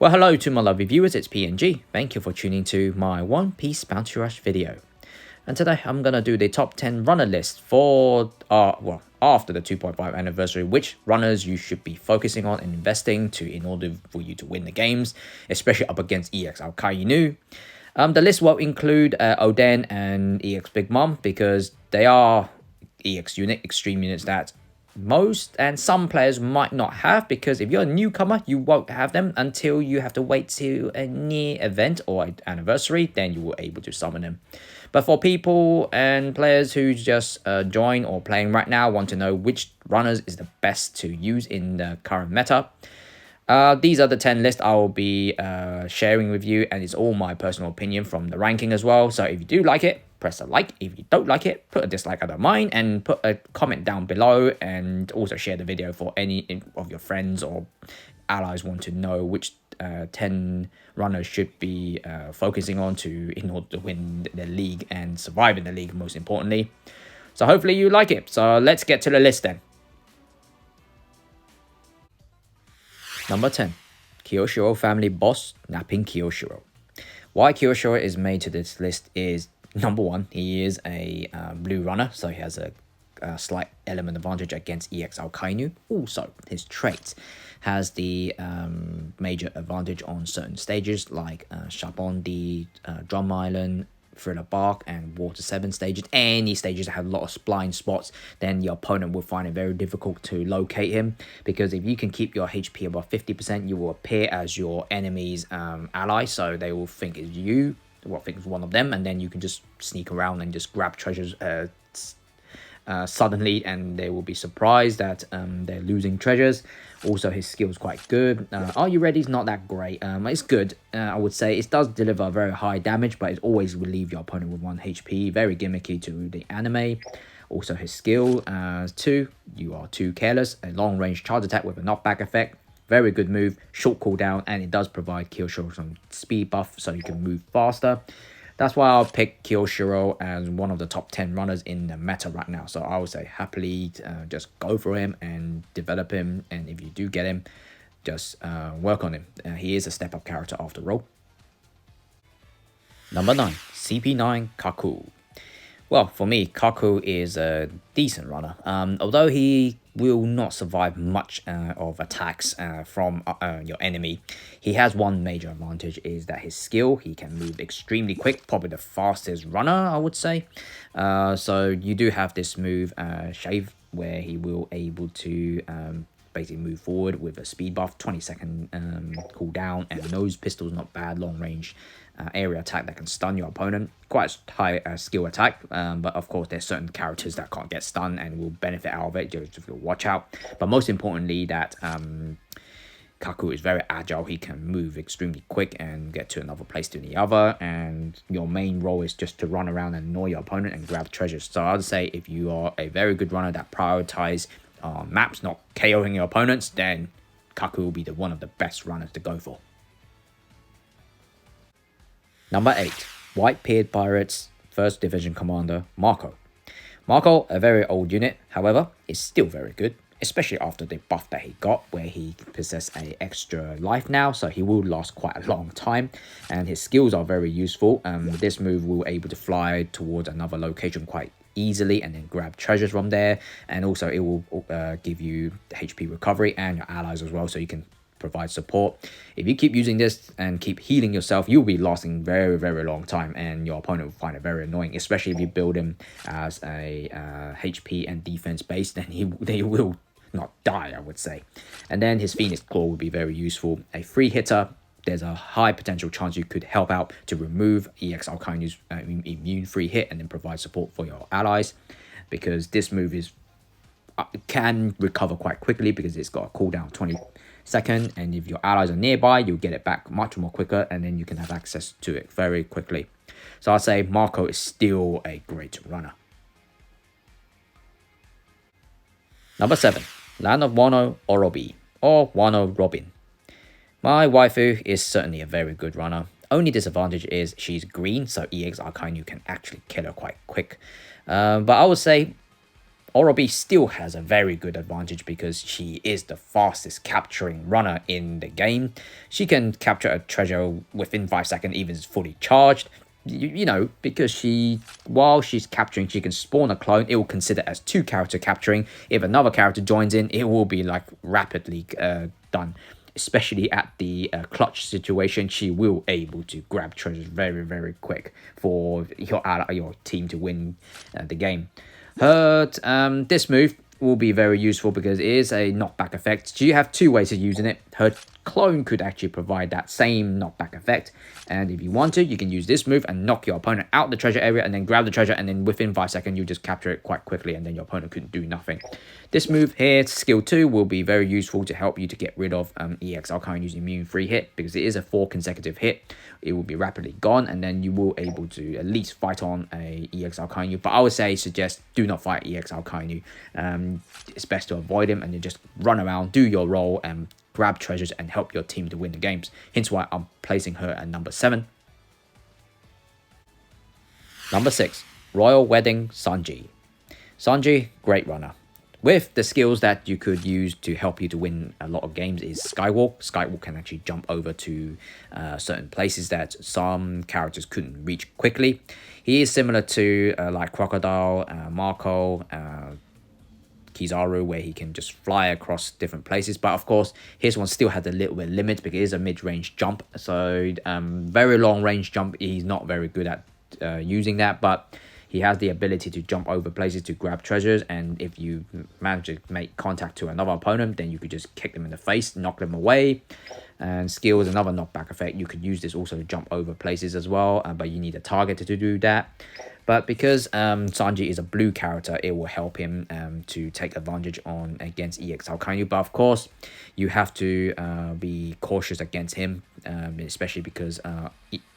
Well, hello to my lovely viewers, it's PNG. Thank you for tuning to my One Piece Bounty Rush video. And today I'm gonna do the top 10 runner list for, after the 2.5 anniversary, which runners you should be focusing on and investing in order for you to win the games, especially up against EX Alkainu. The list will include Oden and EX Big Mom because they are EX extreme units that most and some players might not have, because if you're a newcomer you won't have them until you have to wait till a near event or anniversary, then you will able to summon them. But for people and players who just join or playing right now, want to know which runners is the best to use in the current meta, these are the 10 lists I will be sharing with you, and it's all my personal opinion from the ranking as well. So if you do like it, press a like. If you don't like it, put a dislike, I don't mind, and put a comment down below, and also share the video for any of your friends or allies want to know which 10 runners should be focusing on in order to win the league and survive in the league, most importantly. So hopefully you like it. So let's get to the list then. Number 10, Kyosho family boss, Napping Kyosho. Why Kyosho is made to this list is, number one, he is a blue runner, so he has a slight element advantage against EX Alkainu. Also, his trait has the major advantage on certain stages like Shabondi, Drum Island, Thriller Bark, and Water 7 stages. Any stages that have a lot of blind spots, then your opponent will find it very difficult to locate him, because if you can keep your HP above 50%, you will appear as your enemy's ally, so they will think it's you, think it's one of them, and then you can just sneak around and just grab treasures suddenly, and they will be surprised that they're losing treasures. Also, his skill is quite good. Are You Ready is not that great. It's good. I would say it does deliver very high damage, but it always will leave your opponent with 1 HP. Very gimmicky to the anime. Also, his skill 2, You Are Too Careless, a long range charge attack with a knockback effect. Very good move, short cooldown, and it does provide Kyosho some speed buff so you can move faster. That's why I'll pick Kyosho as one of the top 10 runners in the meta right now. So I would say happily just go for him and develop him. And if you do get him, just work on him. He is a step-up character after all. Number 9, CP9 Kaku. Well, for me, Kaku is a decent runner. Although he will not survive much of attacks from your enemy, he has one major advantage, is that his skill, he can move extremely quick, probably the fastest runner, I would say. So you do have this move, Shave, where he will able to basically move forward with a speed buff, 20-second cooldown, and nose pistol is not bad, long range area attack that can stun your opponent. Quite a high skill attack, but of course there's certain characters that can't get stunned and will benefit out of it, just watch out. But most importantly, that Kaku is very agile. He can move extremely quick and get to another place to the other, and your main role is just to run around and annoy your opponent and grab treasures. So I'd say if you are a very good runner that prioritize maps, not KOing your opponents, then Kaku will be one of the best runners to go for. Number 8, White-Beard Pirates 1st Division Commander Marco. Marco, a very old unit, however, is still very good, especially after the buff that he got, where he possesses an extra life now, so he will last quite a long time, and his skills are very useful. This move will able to fly towards another location quite easily and then grab treasures from there, and also it will give you HP recovery and your allies as well, so you can provide support. If you keep using this and keep healing yourself, you'll be lasting very, very long time, and your opponent will find it very annoying, especially if you build him as a HP and defense base, then they will not die, I would say. And then his Phoenix Claw will be very useful. A free hitter, there's a high potential chance you could help out to remove EX Alkainu's immune free hit and then provide support for your allies, because this move can recover quite quickly because it's got a cooldown 20-second, and if your allies are nearby, you'll get it back much more quicker, and then you can have access to it very quickly. So I'd say Marco is still a great runner. Number 7, Land of Wano Orbi, or Wano Robin. My waifu is certainly a very good runner. Only disadvantage is she's green, so EX Arcanu can actually kill her quite quick. But I would say Orbi still has a very good advantage because she is the fastest capturing runner in the game. She can capture a treasure within 5 seconds, even if it's fully charged. You know, because while she's capturing, she can spawn a clone. It will consider as 2 character capturing. If another character joins in, it will be like rapidly done. Especially at the clutch situation, she will able to grab treasures very, very quick for your team to win the game. This move will be very useful because it is a knockback effect. So you have 2 ways of using it. Her clone could actually provide that same knockback effect, and if you want to, you can use this move and knock your opponent out the treasure area and then grab the treasure, and then within 5 seconds you just capture it quite quickly, and then your opponent couldn't do nothing. This move here, skill 2, will be very useful to help you to get rid of EX Alkainu's immune free hit, because it is a 4 consecutive hit. It will be rapidly gone, and then you will able to at least fight on a EX Alkainu. But I would suggest do not fight EX Alkainu. It's best to avoid him and then just run around, do your role, and grab treasures and help your team to win the games. Hence why I'm placing her at number 7. Number 6, Royal Wedding Sanji. Sanji, great runner. With the skills that you could use to help you to win a lot of games is Skywalk. Skywalk can actually jump over to certain places that some characters couldn't reach quickly. He is similar to like Crocodile, Marco, Kizaru, where he can just fly across different places. But of course, his one still has a little bit limit because it is a mid-range jump. So very long range jump, he's not very good at using that. But he has the ability to jump over places to grab treasures. And if you manage to make contact to another opponent, then you could just kick them in the face, knock them away. And skill is another knockback effect. You could use this also to jump over places as well, but you need a target to do that. But because Sanji is a blue character, it will help him to take advantage on against EX Alkainu. But of course, you have to be cautious against him, especially because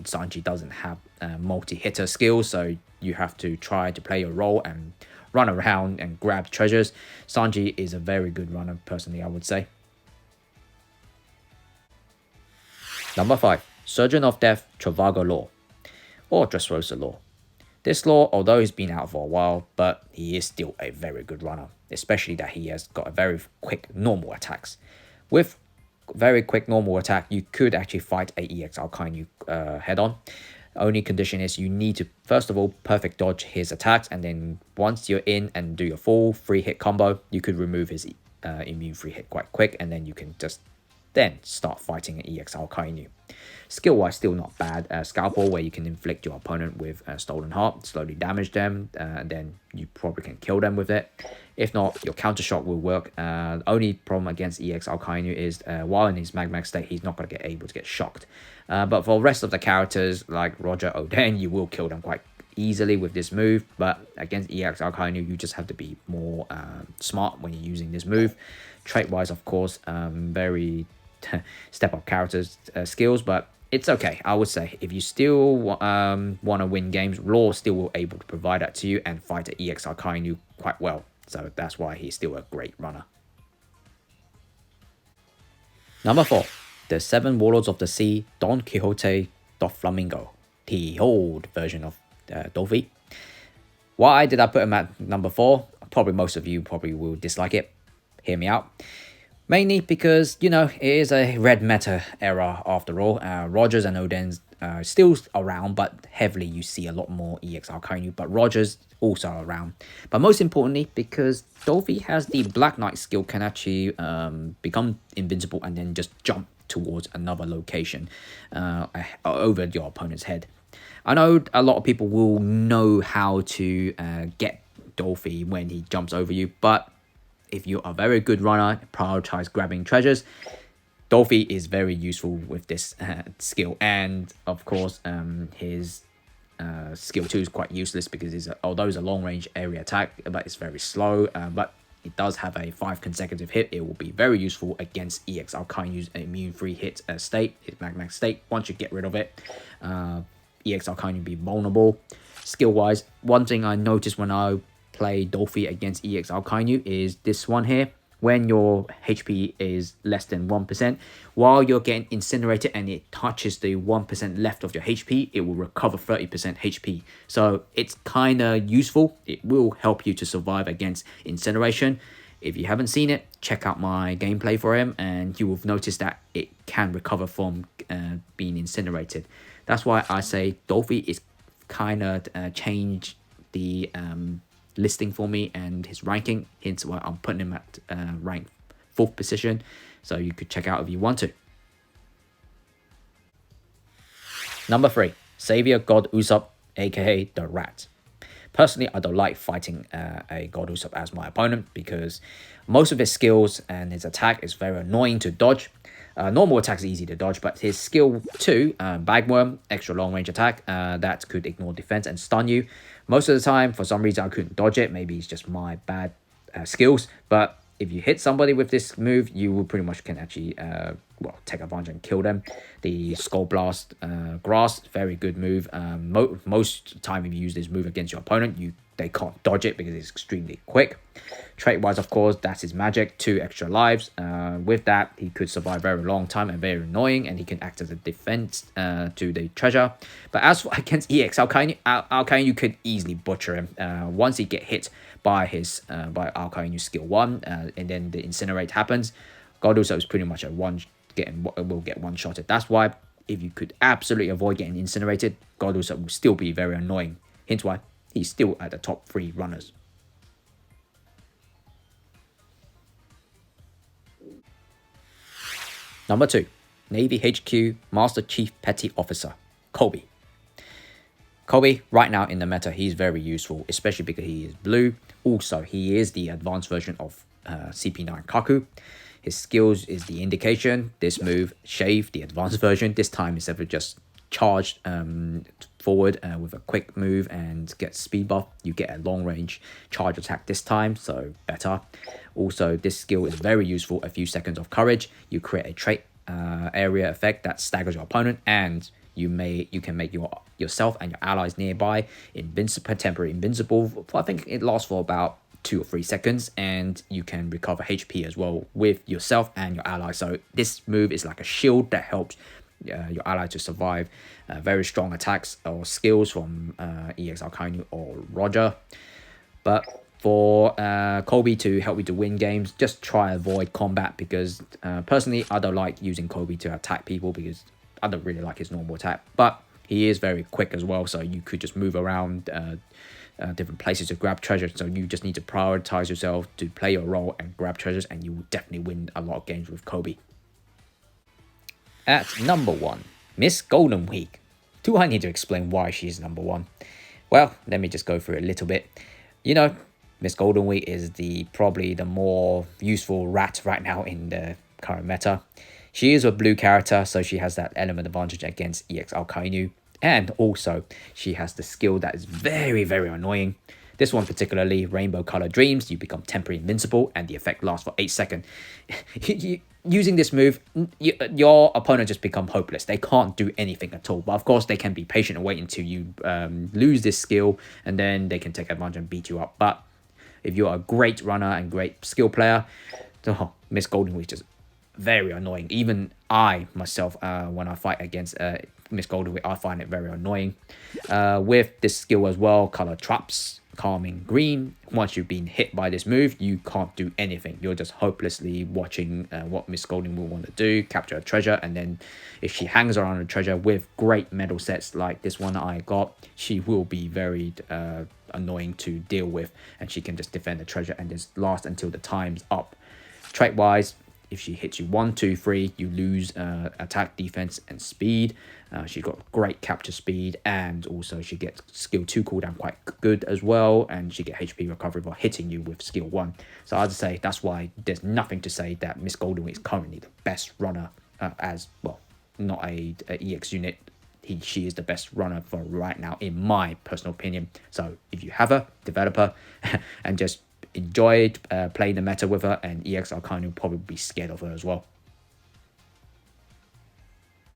Sanji doesn't have multi-hitter skills. So you have to try to play your role and run around and grab treasures. Sanji is a very good runner, personally, I would say. Number 5, Surgeon of Death Travago Law, or Dressrosa Law. This law, although he's been out for a while, but he is still a very good runner, especially that he has got a very quick normal attacks. With very quick normal attack, you could actually fight a EX Alkainu head on. Only condition is you need to, first of all, perfect dodge his attacks, and then once you're in and do your full free hit combo, you could remove his immune free hit quite quick, and then you can just then start fighting an EX Alkainu. Skill-wise, still not bad. Scalpel, where you can inflict your opponent with Stolen Heart, slowly damage them, and then you probably can kill them with it. If not, your counter shot will work. Only problem against EX Alkainu is while in his Mag state, he's not going to get able to get shocked. But for the rest of the characters, like Roger, Oden, you will kill them quite easily with this move. But against EX Alkainu, you just have to be more smart when you're using this move. Trait-wise, of course, very step-up characters skills, but it's okay. I would say if you still want to win games, Law still will able to provide that to you and fight at EX Alkainu quite well. So that's why he's still a great runner. Number 4, the 7 Warlords of the Sea, Don Quixote Doflamingo, the old version of Dolphy. Why did I put him at number 4? Probably most of you probably will dislike it. Hear me out. Mainly because, you know, it is a red meta era after all. Rogers and Oden's still around, but heavily you see a lot more EX Alkainu, but Rogers also around. But most importantly, because Dolphy has the Black Knight skill, can actually become invincible and then just jump towards another location over your opponent's head. I know a lot of people will know how to get Dolphy when he jumps over you, but if you're a very good runner, prioritize grabbing treasures, Dolphy is very useful with this skill. And of course, his skill 2 is quite useless because although it's a long range area attack, but it's very slow. But it does have a 5 consecutive hit. It will be very useful against EX Alkainu's immune free hit state, his Mag state. Once you get rid of it, EX Alkainu will be vulnerable. Skill wise, one thing I noticed when I play Dolphy against EX Alkainu is this one here, when your HP is less than 1%, while you're getting incinerated and it touches the 1% left of your HP, it will recover 30% HP. So it's kind of useful. It will help you to survive against incineration. If you haven't seen it, check out my gameplay for him and you will notice that it can recover from being incinerated. That's why I say Dolphy is kind of changed the listing for me and his ranking, hence why I'm putting him at rank 4th position. So you could check out if you want to. Number 3, Savior God Usopp, aka the Rat. Personally, I don't like fighting a God Usopp as my opponent because most of his skills and his attack is very annoying to dodge. Normal attack is easy to dodge, but his skill 2, Bagworm, extra long range attack, that could ignore defense and stun you. Most of the time, for some reason, I couldn't dodge it. Maybe it's just my bad skills, but if you hit somebody with this move, you will pretty much can actually take advantage and kill them. The Skull Blast Grass, very good move. Most time if you use this move against your opponent, they can't dodge it because it's extremely quick. Trait wise, of course, that's his magic, 2 extra lives. With that, he could survive a very long time and very annoying, and he can act as a defense to the treasure. But as for against EX Alkainu, you could easily butcher him. Once he get hit by his by Alkainu skill 1, and then the incinerate happens, God Usopp is pretty much will get one-shotted. That's why if you could absolutely avoid getting incinerated, God Usopp will still be very annoying. Hence why he's still at the top 3 runners. Number 2, Navy HQ Master Chief Petty Officer, Kobe. Kobe, right now in the meta, he's very useful, especially because he is blue. Also, he is the advanced version of CP9 Kaku. His skills is the indication. This move, Shave, the advanced version. This time, instead of just charged forward with a quick move and get speed buff, you get a long range charge attack this time, so better. Also, this skill is very useful. A few seconds of courage, you create a trait area effect that staggers your opponent, and you can make yourself and your allies nearby temporary invincible. I think it lasts for about 2 or 3 seconds, and you can recover HP as well with yourself and your allies. So this move is like a shield that helps your ally to survive very strong attacks or skills from EX Alkainu or Roger. But for Kobe to help you to win games, just try avoid combat, because personally I don't like using Kobe to attack people because I don't really like his normal attack. But he is very quick as well, so you could just move around different places to grab treasure. So you just need to prioritize yourself to play your role and grab treasures, and you will definitely win a lot of games with Kobe. At number 1, Miss Golden Week. Do I need to explain why she's number 1? Well, let me just go through it a little bit. You know, Miss Golden Week is probably the more useful rat right now in the current meta. She is a blue character, so she has that element advantage against EX Alkainu. And also, she has the skill that is very, very annoying. This one particularly, Rainbow Color Dreams, you become temporary invincible and the effect lasts for 8 seconds. Using this move, your opponent just become hopeless. They can't do anything at all. But of course, they can be patient and wait until you lose this skill, and then they can take advantage and beat you up. But if you're a great runner and great skill player, Miss Golden Week is just very annoying. Even I myself, when I fight against Miss Golden Week, I find it very annoying. With this skill as well, color traps, calming green. Once you've been hit by this move, you can't do anything. You're just hopelessly watching what Miss Golden will want to do, capture a treasure, and then if she hangs around a treasure with great medal sets like this one I got, she will be very annoying to deal with, and she can just defend the treasure and just last until the time's up. Trait wise, if she hits you 1, 2, 3, you lose attack, defense, and speed. She's got great capture speed, and also she gets skill 2 cooldown quite good as well, and she get HP recovery by hitting you with skill 1. So I'd say that's why there's nothing to say that Miss Golden Week is currently the best runner as well. Not a EX unit. She is the best runner for right now, in my personal opinion. So if you have her, develop her, and just enjoy playing the meta with her, and EX Alkainu will probably be scared of her as well.